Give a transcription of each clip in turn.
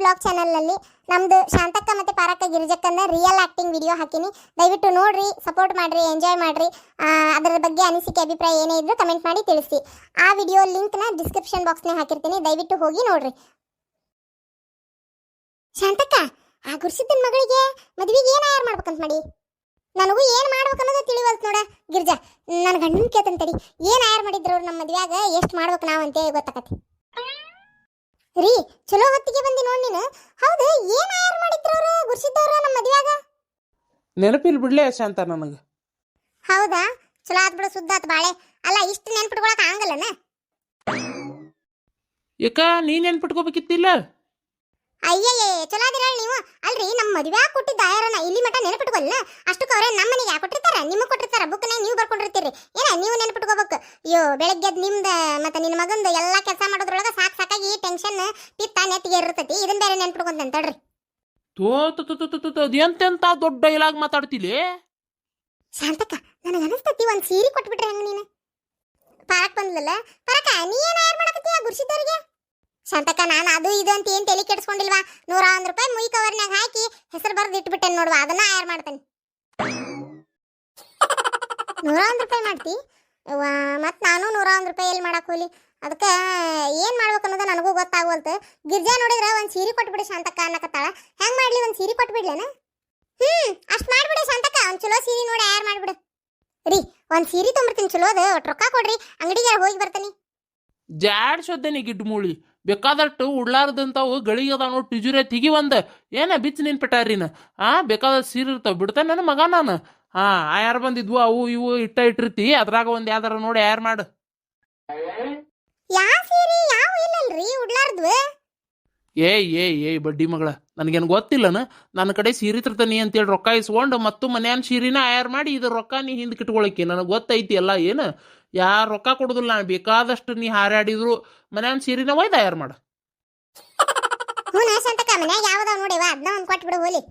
Blog ಚಾನಲ್ನಲ್ಲಿ ನಮ್ಮದು ಶಾಂತಕ್ಕ ಮತ್ತು ಪಾರಕ್ಕ ಗಿರಿಜಕ್ಕಂದ ರಿಯಲ್ ಆ್ಯಕ್ಟಿಂಗ್ ವಿಡಿಯೋ ಹಾಕಿನಿ. ದಯವಿಟ್ಟು ನೋಡ್ರಿ, ಸಪೋರ್ಟ್ ಮಾಡಿರಿ, ಎಂಜಾಯ್ ಮಾಡಿರಿ. ಅದರ ಬಗ್ಗೆ ಅನಿಸಿಕೆ ಅಭಿಪ್ರಾಯ ಏನೇ ಇದ್ರೂ ಕಮೆಂಟ್ ಮಾಡಿ ತಿಳಿಸಿ. ಆ ವಿಡಿಯೋ ಲಿಂಕ್ನ ಡಿಸ್ಕ್ರಿಪ್ಷನ್ ಬಾಕ್ಸ್ನಾಗ ಹಾಕಿರ್ತೀನಿ, ದಯವಿಟ್ಟು ಹೋಗಿ ನೋಡ್ರಿ. ಶಾಂತಕ್ಕ, ಆ ಗುರ್ಸಿದ್ದನ ಮಗಳಿಗೆ ಮದುವೆಗೆ ಏನು ಆಯಾರ ಮಾಡ್ಬೇಕಂತ ಮಾಡಿ? ನನಗೂ ಏನು ಮಾಡ್ಬೇಕನ್ನೋದು ತಿಳಿವಲ್ತು ನೋಡ ಗಿರ್ಜಾ. ನನ್ನ ಗಂಡನ ಕೇಳ್ತಾನೆ ತಡಿ, ಏನು ಆಯಾರ ಮಾಡಿದ್ರು ಅವ್ರು ನಮ್ಮ ಮದುವೆಯಾಗ, ಎಷ್ಟು ಮಾಡ್ಬೇಕು ನಾವು ಅಂತೇಳಿ ಗೊತ್ತಾಕತಿ ರೀ. ಚಲೋ ಹೊತ್ತಿಗೆ ಬಂದಿ ನೋಡಿ ನೀನು. ಹೌದು, ಏನು ಆಯಾರ ಮಾಡಿದ್ರು ಅವರು ಗುರ್ಸಿದ್ದವ್ರು ನಮ್ಮ ಮದುವೆಯಾಗ? ನೆನಪಿಲ್ ಬಿಡ್ಲೇ ಶಾಂತ ನನಗೆ. ಹೌದಾ, ಚಲೋ ಆತ್ ಬಿಡು, ಸುದ್ದ ಆತ್ ಬಾಳೆ. ಅಲ್ಲ, ಇಷ್ಟು ನೆನ್ಪಿಟ್ಕೊಳಕ್ ಆಗಲ್ಲನ? ಯಾಕ ನೀ ನೆನ್ಪಿಟ್ಕೋಬೇಕಿತ್ತಿಲ್ಲ? ಅಯ್ಯಯ್ಯೇ, ಚಲೋ ಅದಿರ ನೀವು. ಅಲ್ರಿ, ನಮ್ಮ ಮದುವೆಯಾಗ ಕೊಟ್ಟಿದ್ದ ಆಯಾರನ ಇಲ್ಲಿ ಮಟ ನೆನಪಿಟ್ಕೊಲ್ಲ. ಅಷ್ಟಕ್ಕೆ ಅವ್ರೆ ನಮ್ಮ ಮನೆಗೆ ಯಾಕೆ ಕೊಟ್ಟಿರ್ತಾರ? ನಿಮಗೆ ಕೊಟ್ಟಿರ್ತಾರ, ಬುಕ್ನಾಗ ನೀವು ಬರ್ಕೊಂಡಿರ್ತೀರಿ. ಏನ ನೀವು ನೆನಪಿಟ್ಕೋಬೇಕು. ಅಯ್ಯೋ, ಬೆಳಗ್ಗೆ ನಿಮ್ದು ಮತ್ತೆ ನಿನ್ನ ಮಗಂದು ಎಲ್ಲ ಕೆಲಸ ಮಾಡೋದ್ರೊಳಗೆ ಸಾಕಾಗಿ ಟೆನ್ಷನ್ ಪಿತ್ತ ನೆತ್ತಿಗೆ ಇರ್ತೈತಿ. ಇದನ್ನ ಬೇರೆ ನೆನಪಿಟ್ಕೊಂತ ತಡ್ರಿ. ಎಂತೆಂತ ದೊಡ್ಡ ಡೈಲಾಗ್ ಮಾತಾಡ್ತಿಲಿ ಶಾಂತಕ್ಕ. ನನಗೆ ಅನಿಸ್ತತಿ ಒಂದು ಸೀರೆ ಕೊಟ್ಬಿಟ್ರೆ ಹೆಂಗ ನೀನು? ಪಾರಕ್ ಬಂದ್ಲಲ್ಲ, ಪಾರಕ್ಕ ನೀ ಏನು ಆಯಾರ ಮಾಡಕತ್ತೀಯ ಗುರ್ಸಿದ್ದವ್ರಿಗೆ? ಶಾಂತಕ್ಕ, ನಾನು ಅದು ಇದು ಅಂತ ಏನು ತಲೆ ಕೆಡಿಸ್ಕೊಂಡಿಲ್ವಾ. 101 ರೂಪಾಯಿ ಮುಯಿ ಕವರ್ನಾಗ ಹಾಕಿ ಹೆಸರು ಬರೆದು ಇಟ್ಬಿಟ್ಟೆನ್ ನೋಡುವ, ಅದನ್ನ ಆಯಾರ ಮಾಡ್ತೇನೆ. 101 ರೂಪಾಯಿ ಮಾಡ್ತಿ? ಮತ್ತು ನಾನು 101 ರೂಪಾಯಿ ಎಲ್ಲಿ ಮಾಡಕ್ಕೆ ಹೋಗ್ಲಿ? ಅದಕ್ಕೆ ಏನು ಮಾಡ್ಬೇಕು ಅನ್ನೋದು ನನಗೂ ಗೊತ್ತಾಗವಲ್ತು. ಗಿರ್ಜಾ ನೋಡಿದ್ರೆ ಒಂದು ಸೀರೆ ಕೊಟ್ಬಿಡಿ ಶಾಂತಕ್ಕ ಅನ್ನಕತ್ತಾಳ. ಹೆಂಗೆ ಮಾಡಲಿ, ಒಂದು ಸೀರೆ ಕೊಟ್ಬಿಡ್ಲೇನ? ಅಷ್ಟು ಮಾಡ್ಬಿಡಿ ಶಾಂತಕ್ಕ, ಒಂದು ಚಲೋ ಸೀರೆ ನೋಡಿ ಆಯಾರ ಮಾಡ್ಬಿಡು ರೀ. ಒಂದು ಸೀರೆ ತೊಗೊಂಬರ್ತೀನಿ ಚಲೋದು, ಒಟ್ಟು ರೊಕ್ಕ ಕೊಡ್ರಿ, ಅಂಗಡಿಗೆ ಹೋಗಿ ಬರ್ತೀನಿ. ಜಾಡ್ಸೋದ್ದೇನೆ ಗಿಡ್ಡ ಮೂಳಿ. ಬೇಕಾದಷ್ಟು ಉಡ್ಲಾರ್ದಂಥವು ಗಳಿಗೆ ಅದಾವ ನೋಡಿ, ಟಿಜುರೆ ತೆಗಿ ಒಂದು. ಏನ ಬಿಚ್ಚ ನಿನ್ಪಿಟ್ಟಾರಿನ? ಬೇಕಾದಷ್ಟು ಸೀರೆ ಇರ್ತಾವ, ಬಿಡ್ತಾನೆ ನನ್ನ ಮಗ ನಾನು. ಆಯಾರು ಬಂದಿದ್ವು, ಅವು ಇವು ಇಟ್ಟಿರ್ತಿ, ಅದ್ರಾಗ ಒಂದು ಯಾವ್ದಾರ ನೋಡಿ ಆಯಾರು ಮಾಡು. ಯಾವ ಸೀರೆ ಯಾವ ಇಲ್ಲಲ್ರಿ ಉಡ್ಲಾರ್ದ್ವು? ಏಯ್ ಬಡ್ಡಿ ಮಗಳ, ನನಗೇನು ಗೊತ್ತಿಲ್ಲನ? ನನ್ನ ಕಡೆ ಸೀರೆ ತರ್ತಾನಿ ಅಂತೇಳಿ ರೊಕ್ಕ ಇಸ್ಕೊಂಡು ಮತ್ತು ಮನ್ಯಾನ ಸೀರೆನ ಆಯಾರು ಮಾಡಿ ಇದ್ರ ರೊಕ್ಕ ನೀ ಹಿಂದೆ ಕಿಟ್ಕೊಳಕ್ಕೆ ನನಗೆ ಗೊತ್ತೈತಿ ಎಲ್ಲ. ಏನು ಯಾರು ರೊಕ್ಕ ಕೊಡೋದಿಲ್ಲ ನಾನು. ಬೇಕಾದಷ್ಟು ನೀ ಹಾರಾಡಿದ್ರು ಮನ್ಯಾನ ಸೀರೆನ ಒಯ್ದು ಆಯಾರು ಮಾಡು. ಶಾಂತಕ್ಕ, ಮನ್ಯಾಗ ಯಾವ್ದಾವ್ ನೋಡಿವ ಅದನ್ನ ಒಂದು ಕೊಟ್ಬಿಡು ಹೋಲಿ.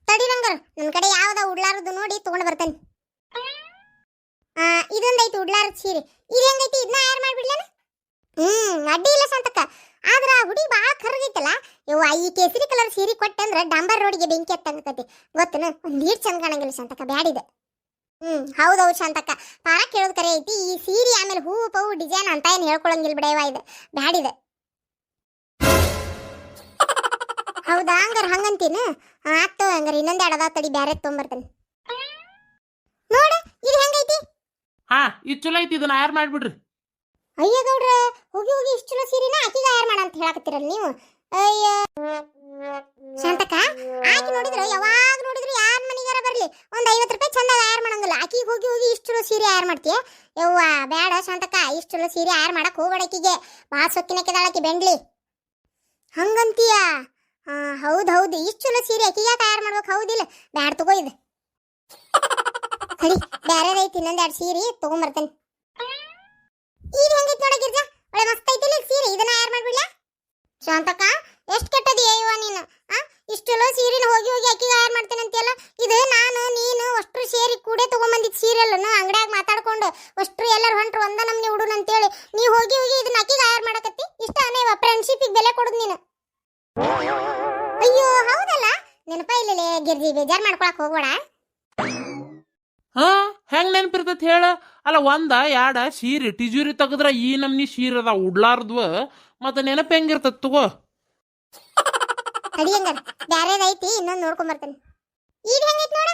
ತಡಿ ನಂಗರ್, ನನ್ನ ಕಡೆ ಯಾವ್ದಾವ್ ಉಡ್ಲಾರದು ನೋಡಿ ತೊಗೊಂಡು ಬರ್ತೇನೆ. ಇದೊಂದೈತಿ ಉಡ್ಲಾರದ ಸೀರೆ. ಇದು ಹೆಂಗೈತಿ, ಇದನ್ನ ಆಯಾರು ಮಾಡ್ಬಿಡ್ಲೇನ? ಅಡ್ಡಿ ಇಲ್ಲ ಶಾಂತಕ್ಕ. ಆದ್ರ ಹುಡಿ ಭಾಳ ಕರ್ಗೈತಲ್ಲ ಇವ. ಈ ಕೇಸರಿ ಕಲರ್ ಸೀರೆ ಕೊಟ್ಟಂದ್ರೆ ಡಾಂಬರ್ ರೋಡಿಗೆ ಬೆಂಕಿ ಹತ್ತಂಗತೈತಿ, ಗೊತ್ತನ? ಒಂದು ನೀರು ಚಂದ ಕಾಣಂಗಿಲ್ಲ ಶಾಂತಕ್ಕ, ಬ್ಯಾಡಿದೆ. ಹೌದೌದು ಶಾಂತಕ್ಕ, ಪಾರ ಕೇಳೋದು ಕರೆ ಐತಿ. ಈ ಸೀರೆ ಆಮೇಲೆ ಹೂವು ಪವು ಡಿಸೈನ್ ಅಂತ ಏನು ಹೇಳ್ಕೊಳಂಗಿಲ್ಲ ಬಿಡವ, ಇದು ಬ್ಯಾಡಿದೆ. ಹೌದಾ, ಹಂಗಾರ ಹಂಗಂತೀನ? ಆತು, ಹಂಗಾರ ಇನ್ನೊಂದು ಅಡದ ತಡಿ, ಬ್ಯಾರೆ ತೊಗೊಂಬರ್ತೇನೆ. ನೋಡು, ಇದು ಹೆಂಗೈತಿ? ಇದು ಚಲೋ ಐತಿ, ಇದನ್ನ ಆಯಾರು ಮಾಡ್ಬಿಡ್ರಿ. ಅಯ್ಯ ಗೌಡ್ರ, ಹೋಗಿ ಇಷ್ಟು ಚಲೋ ಸೀರೆನ ಆಕಿಗೆ ಆಯಾರ ಮಾಡ ಅಂತ ಹೇಳಕತ್ತೀರಲ್ಲ ನೀವು. ಅಯ್ಯ ಶಾಂತಕ್ಕ, ಆಕಿ ನೋಡಿದ್ರು ಯಾವಾಗ ನೋಡಿದ್ರು ಯಾರ ಮನೆಗಾರ ಬರ್ಲಿ ಒಂದು 50 ರೂಪಾಯಿ ಚಂದಾಗ ಆಯಾರ ಮಾಡಂಗಿಲ್ಲ. ಆಕಿಗೆ ಹೋಗಿ ಇಷ್ಟು ಚಲೋ ಸೀರೆ ಆಯಾರ ಮಾಡ್ತೀಯ? ಯವ್ವ ಬೇಡ ಶಾಂತಕ್ಕ, ಇಷ್ಟು ಚಲೋ ಸೀರೆ ಆಯಾರ ಮಾಡಕ್ ಹೋಗ್ಬೇಡ. ಆಕಿಗೆ ಭಾಳ ಸೊಕ್ಕಿನಕ್ಕಿದಾಳಕಿ ಬೆಂಡ್ಲಿ. ಹಂಗಂತೀಯ? ಹೌದು, ಇಷ್ಟು ಚಲೋ ಸೀರೆ ಆಕಿಗೆ ಯಾಕೆ ಆಯಾರ ಮಾಡ್ಬೇಕು? ಹೌದಿಲ್ಲ, ಬ್ಯಾಡ ತಗೋ. ಇದು ಕಡಿ, ಬ್ಯಾರೆ ಐತಿ ಇನ್ನೊಂದು 2 ಸೀರೆ ತೊಗೊಂಬರ್ತೇನೆ. ಇದು ಹೆಂಗೈತಿ ನೋಡ ಗಿರ್ಜಾ, ಒಳ್ಳೆ ಮಸ್ತ್ ಐತಿಲ್ಲ ಸೀರೆ. ಇದನ್ನ ಆಯಾರ ಮಾಡ್ಬಿಡ್ಲಾ? ಶಾಂತಕ್ಕ, ಎಷ್ಟು ಕೆಟ್ಟದಿಯ ಇವ ನೀನು. ಇಷ್ಟು ಚಲೋ ಸೀರೆನ ಹೋಗಿ ಅಕ್ಕಿಗೆ ಆಯಾರ ಮಾಡ್ತೇನೆ ಅಂತೆಲ್ಲ. ಇದು ನಾನು ನೀನು ಅಷ್ಟ್ರು ಸೇರಿ ಕೂಡೆ ತಗೊಂಬಂದಿದ್ದು ಸೀರೆ ಅಲ್ಲ. ಅಂಗಡ್ಯಾಗ ಮಾತಾಡ್ಕೊಂಡು ಅಷ್ಟ್ರು ಎಲ್ಲರೂ ಹೊಂಟ್ರು ಒಂದ ನಮ್ನಿ ಹುಡುನ್ ಅಂತೇಳಿ ನೀ ಹೋಗಿ ಇದನ್ನ ಅಕ್ಕಿಗೆ ಆಯಾರ ಮಾಡಕತ್ತಿ. ಇಷ್ಟ ಅನೇವ ಫ್ರೆಂಡ್ಶಿಪ್ಪಿಗೆ ಬೆಲೆ ಕೊಡುದು ನೀನು. ಅಯ್ಯೋ ಹೌದಲ್ಲ, ನೆನಪ ಇಲ್ಲ ಗಿರ್ಜಿ, ಬೇಜಾರು ಮಾಡ್ಕೊಳಕ್ ಹೋಗ್ಬೇಡ. ಹೆಂಗ್ ನೆನಪಿರ್ತೈತಿ ಹೇಳ? ಅಲ್ಲ, 1 2 ಸೀರೆ ಟಿಜೂರಿ ತೆಗದ್ರ ಈ ನಮ್ನಿ ಸೀರೆ ಅದ ಉಡ್ಲಾರ್ದ್ವ, ಮತ್ತೆ ನೆನಪು ಹೆಂಗಿರ್ತದ ತಗೋ. ಅಡಿ ಹಂಗಾರ ಬ್ಯಾರೇದೈತಿ, ಇನ್ನೊಂದು ನೋಡ್ಕೊಂಬರ್ತೇನೆ. ಇದು ಹೆಂಗೈತಿ ನೋಡ.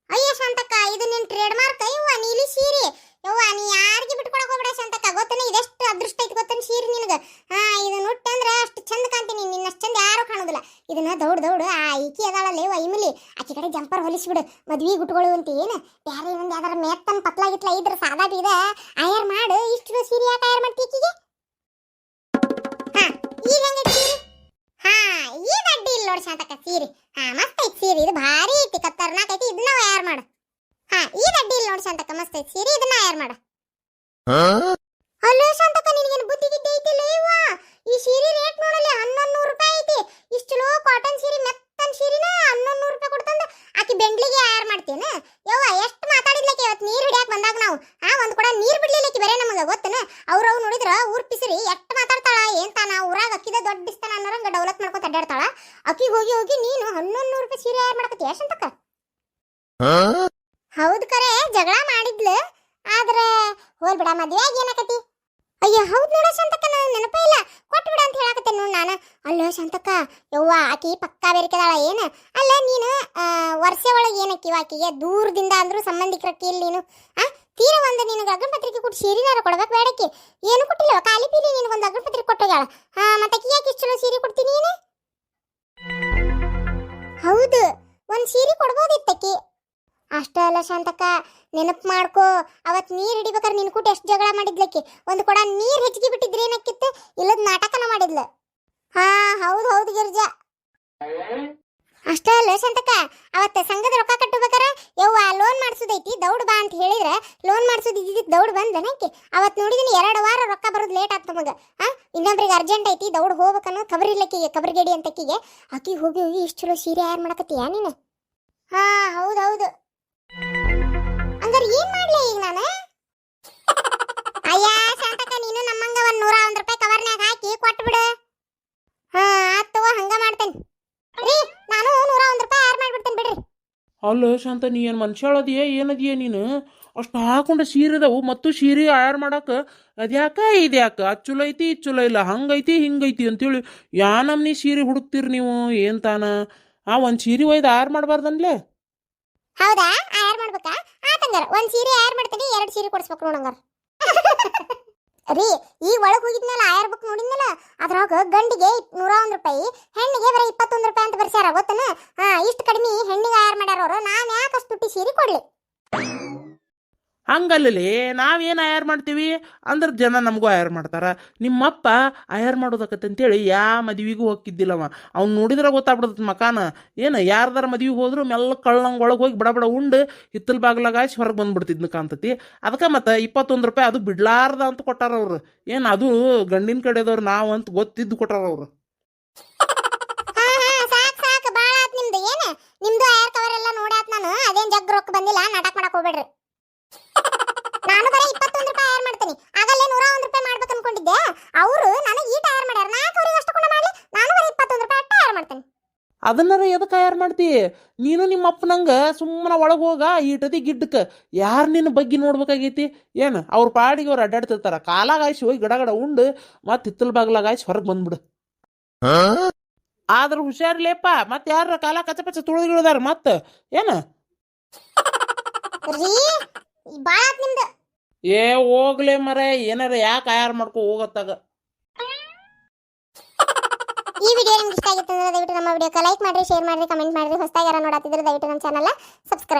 ಅಯ್ಯ ಶಾಂತಕ್ಕ, ಇದು ನಿನ್ ಟ್ರೇಡ್ ಮಾರ್ಕ್ ಇವ್ವ, ನೀಲಿ ಸೀರೆ. ಯವ್ವ, ನೀ ಯಾರಿಗೆ ಬಿಟ್ಕೊಡಕ್ ಹೋಗ್ಬೇಡ ಶಾಂತಕ್ಕ, ಗೊತ್ತನ? ಇದೆಷ್ಟು ಅದೃಷ್ಟ ಐತಿ ಗೊತ್ತನ ಸೀರೆ ನಿನಗ. ಇದನ್ನ ಉಟ್ಟಂದ್ರ ಅಷ್ಟು ಚಂದ ಕಾಣ್ತೀನಿ, ನಿನ್ನಷ್ಟು ಚಂದ ಯಾರು ಕಾಣೋದಿಲ್ಲ. ಇದನ್ನ ದೌಡ್ ಈಕಿ ಅದಾಳಲ್ಲ ಇವ ಇಮ್ಲಿ, ಆಕಿ ಕಡೆ ಜಂಪರ್ ಹೊಲಿಸ್ಬಿಡು, ಮದ್ವಿ ಗುಟ್ಗಳು ಅಂತ. ಏನು ಬ್ಯಾರೆ ಒಂದು ಯಾವ್ದಾರ ಮೆತ್ತನ್ ಪತ್ಲಾಗಿತ್ಲ ಇದ್ರ ಸಾದಾ ಬೀದ ಆಯಾರ ಮಾಡು. ಇಷ್ಟು ಸೀರೆ ಯಾಕೆ ಆಯಾರ ಮಾಡ್ತಿ ಈಕಿಗೆ? ಈಗ ಹೆಂಗೈತಿ ಸೀರೆ? ಈಗ ಅಡ್ಡಿ ಇಲ್ಲ ನೋಡಿ ಶಾಂತಕ್ಕ ಸೀರೆ. ಮಸ್ತ್ ಐತಿ ಸೀರೆ, ಇದು ಭಾರಿ ಐತಿ, ಕತ್ತರ್ನಾಕ್ ಐತಿ. ಇದನ್ನ ಆಯಾರ ಮಾಡು. ಈಗ ಅಡ್ಡಿ ಇಲ್ಲ ನೋಡಿ ಶಾಂತಕ್ಕ, ಮಸ್ತ್ ಐತಿ ಸೀರೆ, ಇದನ್ನ ಆಯಾರ ಮಾಡ. ಅಲ್ಲೋ ಶಾಂತಕ್ಕ, ನಿನಗೇನು ಬುದ್ಧಿ ಗಿದ್ದೆ ಐತಿಲ್ಲ ಇವ್ವ? ಈ ಸೀರೆ ರೇಟ್ ನೋಡಲ್ಲ, 1100 ರೂಪಾಯಿ ಐತಿ. ಇಷ್ಟು ಚಲೋ ಕಾಟನ್ ಸೀರೆ, ಮೆತ್ತನ್ ಸೀರೆನ 1100 ರೂಪಾಯಿ ಕೊಡ್ತಂದ ಆಕಿ ಬೆಂಡ್ಲಿಗೆ ಆಯಾರ ಮಾಡ್ತೇನ? ಯವ್ವ, ಎಷ್ಟು ಮಾತಾಡಿದ್ಲಕ್ಕೆ ಇವತ್ತು ನೀರು ಹಿಡಿಯಾಕ ಬಂದಾಗ ನಾವು. ಒಂದು ಕೂಡ ನೀರು ಬಿಡ್ಲಿಲ್ಲಕಿ ಬೇರೆ ನಮಗೆ, ಗೊತ್ತನ? ಅವ್ರವ್ ನೋಡಿದ್ರ ಊರ್ ಪಿಸಿರಿ ಎಷ್ಟು ಮಾತಾಡ್ತಾಳ ಏನ್ ತಾನ ಊರಾಗ ಅಕ್ಕಿದ ದೊಡ್ಡ ಬಿಸ್ತಾನ ಅನ್ನೋರಂಗ ಡೌಲತ್ ಮಾಡ್ಕೊತ ಅಡ್ಡಾಡ್ತಾಳ. ಅಕ್ಕಿಗೆ ಹೋಗಿ ಹೋಗಿ ನೀನು 1100 ರೂಪಾಯಿ ಸೀರೆ ಯಾರು ಮಾಡಕತ್ತಿ ಶಾಂತಕ್ಕ? ಹೌದು ಕರೆ ಜಗಳ ಮಾಡಿದ್ಲು, ಆದ್ರೆ ಹೋಲ್ ಬಿಡ ಮದ್ವೆ ಆಗಿ ಏನಾಕತಿ? ಅಯ್ಯ ಹೌದ್ ನೋಡ ಶಾಂತಕ್ಕ, ನನಗೆ ನೆನಪ ಇಲ್ಲ, ಕೊಟ್ಟು ಬಿಡ ಅಂತ ಹೇಳಕತ್ತೆ ನೋಡ್ ನಾನು. ಅಲ್ಲ ಶಾಂತಕ್ಕ, ಯವ್ವ ಆಕಿ ಪಕ್ಕಾ ಬೇರಿಕೆದಾಳ ಏನ? ಅಲ್ಲ ನೀನು ವರ್ಷ ಒಳಗೆ ಏನಕ್ಕಿವ ಆಕಿಗೆ ದೂರದಿಂದ ಅಂದ್ರೂ ಸಂಬಂಧಿಕರಕ್ಕಿ ಇಲ್ಲಿ ನೀನು ತೀರ ಒಂದು ನಿನಗೆ ಅಗ್ನ ಪತ್ರಿಕೆ ಕೊಟ್ಟು ಸೀರೆನಾರ ಕೊಡ್ಬೇಕು ಬೇಡಕ್ಕೆ, ಏನು ಕೊಟ್ಟಿಲ್ಲ ಖಾಲಿ ಪೀಲಿ ನಿನಗೊಂದು ಅಗ್ನ ಪತ್ರಿಕೆ ಕೊಟ್ಟೋಗ್ಯಾಳ. ಮತ್ತೆ ಅಕ್ಕಿ ಯಾಕೆ ಇಷ್ಟು ಚಲೋ ಸೀರೆ ಕೊಡ್ತೀನಿ ನೀನು? ಹೌದು, ಒಂದು ಸೀರೆ ಕೊಡ್ಬೋದಿತ್ತಕ್ಕಿ. ಅಷ್ಟ ಅಲ್ಲ ಶಾಂತಕ್ಕ, ನೆನಪು ಮಾಡ್ಕೋ, ಅವತ್ ನೀರ್ ಹಿಡಿಬೇಕಾದ್ರೆ ನಿನ್ ಕೂಟ ಎಷ್ಟು ಜಗಳ ಮಾಡಿದ್ಲಕ್ಕಿ. ಒಂದು ಕೊಡ ನೀರ್ ಹೆಚ್ಚಿಗೆ ಬಿಟ್ಟಿದ್ರೆ ಏನಕ್ಕಿತ್ತು, ಇಲ್ಲದ ನಾಟಕನ ಮಾಡಿದ್ಲ. ಹೌದು ಹೌದು ಗಿರ್ಜಾ. ಅಷ್ಟ ಅಲ್ಲ ಶಾಂತಕ್ಕ, ಅವತ್ತ ಸಂಘದ ರೊಕ್ಕ ಕಟ್ಟಬೇಕಾರ ಯವ್ವ ಲೋನ್ ಮಾಡಿಸೋದೈತಿ ದೌಡ್ ಬಾ ಅಂತ ಹೇಳಿದ್ರೆ ಲೋನ್ ಮಾಡಿಸೋದು ಇದ್ದಿದ್ದಕ್ಕೆ ದೌಡ್ ಬಂದನಕ್ಕೆ. ಅವತ್ತು ನೋಡಿದೀನಿ 2 ವಾರ ರೊಕ್ಕ ಬರೋದು ಲೇಟ್ ಆಯ್ತು ನಮಗೆ. ಇನ್ನೊಬ್ರಿಗೆ ಅರ್ಜೆಂಟ್ ಐತಿ ದೌಡ್ ಹೋಗ್ಬೇಕನ್ನೋ ಕಬರಿ ಇಲ್ಲಕ್ಕಿಗೆ, ಕಬರಿಗೇಡಿ ಅಂತ ಅಕ್ಕಿಗೆ. ಆಕಿ ಹೋಗಿ ಹೋಗಿ ಇಷ್ಟು ಚಲೋ ಸೀರೆ ಯಾರು ಮಾಡಕತ್ತೀಯ ನೀನು? ಹೌದೌದು. ಹಂಗಾರೆ ಏನ್ ಮಾಡ್ಲಿ ಈಗ ನಾನು? ಅಯ್ಯ ಶಾಂತಕ್ಕ, ನೀನು ನಮ್ಮಂಗ 101 ರೂಪಾಯಿ ಕವರ್ನ್ಯಾಗ ಹಾಕಿ ಕೊಟ್ಟು ಬಿಡು. ಆತವ ಹಂಗ ಮಾಡ್ತೇನೆ ರೀ, ನಾನು 101 ರೂಪಾಯಿ ಯಾರು ಮಾಡ್ಬಿಡ್ತೇನೆ ಬಿಡ್ರಿ. ಅಲ್ಲ ಶಾಂತ, ನೀ ಏನು ಮನುಷ್ಯಾಳದಿಯೇ ಏನದಿಯೇ ನೀನು? ಅಷ್ಟು ಹಾಕೊಂಡು ಸೀರೆ ಅದಾವು ಮತ್ತು ಸೀರೆ ಆಯಾರು ಮಾಡಕ್ಕೆ ಅದ್ಯಾಕ ಇದ್ಯಾಕ ಅದು ಚಲೋ ಐತಿ ಇದು ಚಲೋ ಇಲ್ಲ, ಹಂಗೈತಿ ಹಿಂಗೈತಿ ಅಂತೇಳಿ ಯಾ ನಮ್ನಿ ಸೀರೆ ಹುಡುಕ್ತೀರಿ ನೀವು? ಏನು ತಾನ ಒಂದು ಸೀರೆ ಒಯ್ದು ಆಯಾರು ಮಾಡಬಾರ್ದನ್ಲೇ? ಹೌದಾ, ಆಯಾರು ಮಾಡ್ಬೇಕಾ? ಆತಂಗಾರ ಒಂದು ಸೀರೆ ಆಯಾರು ಮಾಡ್ತೀನಿ, 2 ಸೀರೆ ಕೊಡಿಸ್ಬೇಕು ನೋಡಂಗಾರ. ರೀ ಈಗ ಒಳಗೆ ಹೋಗಿದ್ನಲ್ಲ ಆಯಾರ್ ಬುಕ್ ನೋಡಿದ್ನಲ್ಲ, ಅದ್ರಾಗ ಗಂಡಿಗೆ 101 ರೂಪಾಯಿ, ಹೆಣ್ಣಿಗೆ ಬರೀ 21 ರೂಪಾಯಿ ಅಂತ ಬರ್ಸ್ಯಾರ ಗೊತ್ತನ? ಇಷ್ಟು ಕಡಿಮೆ ಹೆಣ್ಣಿಗೆ ಆಯಾರು ಮಾಡ್ಯಾರ ಅವರು. ನಾನು ಯಾಕೆ ಅಷ್ಟು ತುಟ್ಟಿ ಸೀರೆ ಕೊಡ್ಲಿ? ಹಂಗಲ್ಲೇ ನಾವೇನು ಆಯಾರು ಮಾಡ್ತೀವಿ ಅಂದ್ರೆ ಜನ ನಮಗೂ ಆಯಾರು ಮಾಡ್ತಾರ. ನಿಮ್ಮಪ್ಪ ಆಯಾರು ಮಾಡೋದಕ್ಕಂತೇಳಿ ಯಾ ಮದುವೆಗೂ ಹೋಗಿದ್ದಿಲ್ಲವ. ಅವ್ನು ನೋಡಿದ್ರೆ ಗೊತ್ತಾಗ್ಬಿಡ್ತದೆ ಮಕಾನ. ಏನು ಯಾರ್ದಾರ ಮದುವೆಗೆ ಹೋದ್ರು ಮೆಲ್ಲ ಕಳ್ಳಂಗೆ ಒಳಗೆ ಹೋಗಿ ಬಡ ಉಂಡು ಹಿತ್ತಲ ಬಾಗ್ಲಾಗಾಸಿ ಹೊರಗೆ ಬಂದ್ಬಿಡ್ತಿದ್ನ ಕಾಣ್ತತಿ. ಅದಕ್ಕೆ ಮತ್ತೆ 21 ರೂಪಾಯಿ ಅದು ಬಿಡ್ಲಾರ್ದ ಅಂತ ಕೊಟ್ಟಾರ ಅವ್ರು. ಏನು ಅದು ಗಂಡಿನ ಕಡೆದವ್ರು ನಾವು ಅಂತ ಗೊತ್ತಿದ್ದು ಕೊಟ್ಟಾರ ಅವರು. ಸಾಕು ಬಾಳ ಆತ್ ನಿಮ್ದು. ಏನು ನಿಮ್ದು ಆಯಾರ್ ಕವರ್ ಎಲ್ಲ ನೋಡಾತ್ ನಾನು. ಅದೇನ್ ಜಗ್ ರೊಕ್ಕ ಬಂದಿಲ್ಲ, ನಾಟಕ ಮಾಡಕ್ ಹೋಗ್ಬೇಡ್ರಿ. ನಾನು ಬರೀ 21 ರೂಪಾಯಿ ಆಯಾರ್ ಮಾಡ್ತೀನಿ, ಆಗಲ್ಲೇ 101 ರೂಪಾಯಿ ಮಾಡ್ಬೇಕು ಅನ್ಕೊಂಡಿದ್ದೆ. ಅವರು ನನಗೆ ಈಟ ಆಯಾರ್ ಮಾಡ್ಯಾರ, ನಾಲ್ಕು ಅವ್ರಿಗೆ ಅಷ್ಟು ಕೂಡ ಮಾಡ್ಲಿ, ನಾನು ಬರೀ 21 ರೂಪಾಯಿ ಅಟ್ಟ ಆಯಾರ್ ಮಾಡ್ತೀನಿ. ಅದನ್ನಾರ ಎದಕ್ಕೆ ಆಯಾರು ಮಾಡ್ತಿ? ನೀನು ನಿಮ್ಮ ಅಪ್ಪನಂಗೆ ಸುಮ್ಮನೆ ಒಳಗೆ ಹೋಗ ಈಟದಿ ಗಿಡ್ಡಕ್ಕೆ ಯಾರು ನಿನ್ನ ಬಗ್ಗೆ ನೋಡ್ಬೇಕಾಗೈತಿ? ಏನು ಅವ್ರ ಪಾಡಿಗೆ ಅವ್ರು ಅಡ್ಡಾಡ್ತಿರ್ತಾರ, ಕಾಲಾಗಾಯ್ಸಿ ಹೋಗಿ ಗಡ ಉಂಡು ಮತ್ತೆ ಹಿತ್ತಲ ಬಾಗ್ಲಾಗಾಯ್ಸಿ ಹೊರಗೆ ಬಂದ್ಬಿಡು. ಆದ್ರೆ ಹುಷಾರ್ಲೇಪ, ಮತ್ತೆ ಯಾರ ಕಾಲ ಕಚ್ಚ ತುಳಿದಾರ ಮತ್ತೆ ಏನು? ಬಾಳ ಆತ್ ನಿಮ್ದು. ಹೋಗ್ಲೇ ಮರೆ, ಏನಾರ ಯಾಕೆ ಆಯಾರು ಮಾಡ್ಕೊ ಹೋಗತ್ತಾಗ. ಈ ವಿಡಿಯೋ ನಿಮ್ಗೆ ಇಷ್ಟ ಆಗಿತ್ತು ಅಂದ್ರೆ ದಯವಿಟ್ಟು ನಮ್ಮ ವಿಡಿಯೋಕ್ಕೆ ಲೈಕ್ ಮಾಡ್ರಿ, ಶೇರ್ ಮಾಡ್ರಿ, ಕಮೆಂಟ್ ಮಾಡ್ರಿ. ಹೊಸದಾಗಿ ಯಾರು ನೋಡಾತಿದ್ರೆ ದಯವಿಟ್ಟು ನಮ್ಮ ಚಾನಲ್ ಸಬ್ಸ್ಕ್ರೈಬ್